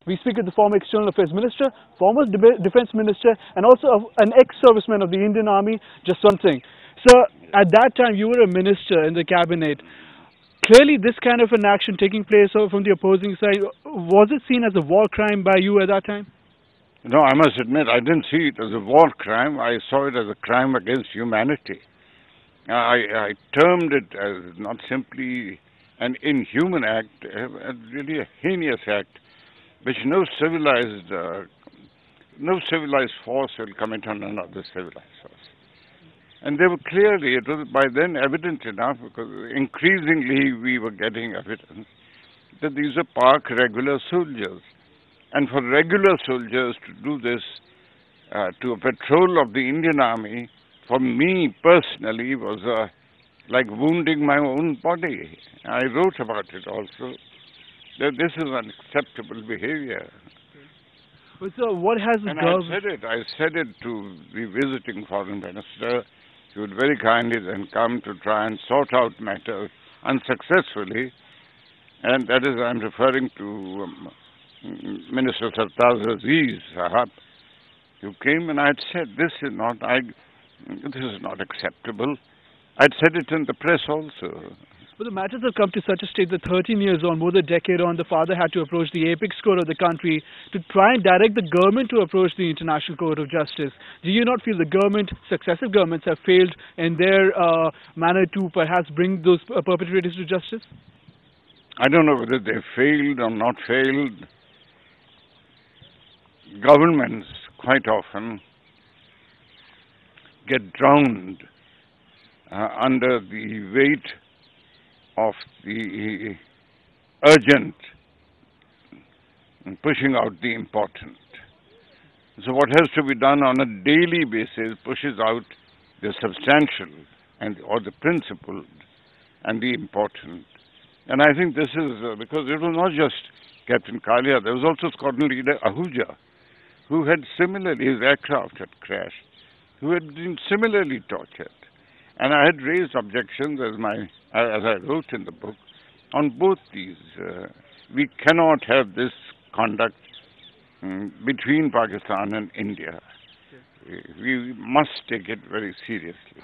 We speak with the former External Affairs Minister, former Defence Minister, and also an ex-serviceman of the Indian Army, Jaswant Singh. Sir, at that time you were a minister in the cabinet. Clearly, this kind of an action taking place from the opposing side, was it seen as a war crime by you at that time? No, I must admit, I didn't see it as a war crime. I saw it as a crime against humanity. I termed it as not simply an inhuman act, really a heinous act, which no civilized force will commit on another civilized force. And they were clearly, it was by then evident enough, because increasingly we were getting evidence that these are park regular soldiers. And for regular soldiers to do this to a patrol of the Indian Army, for me personally, was like wounding my own body. I wrote about it also, that this is unacceptable behavior. But sir, what has the government... I said it to the visiting foreign minister. He would very kindly then come to try and sort out matters unsuccessfully. And that is, I'm referring to Minister Sartaj Aziz Sahab, who came, and I had said, this is not acceptable. I'd said it in the press also. But the matters have come to such a state that 13 years on, more than a decade on, the father had to approach the apex court of the country to try and direct the government to approach the International Court of Justice. Do you not feel the government, successive governments, have failed in their manner to perhaps bring those perpetrators to justice? I don't know whether they failed or not failed. Governments quite often get drowned under the weight of the urgent and pushing out the important. So what has to be done on a daily basis pushes out the substantial or the principled and the important. And I think this is because it was not just Captain Kalia, there was also squadron leader Ahuja, who had similarly, his aircraft had crashed, who had been similarly tortured. And I had raised objections, as I wrote in the book, on both these. We cannot have this conduct between Pakistan and India. We must take it very seriously.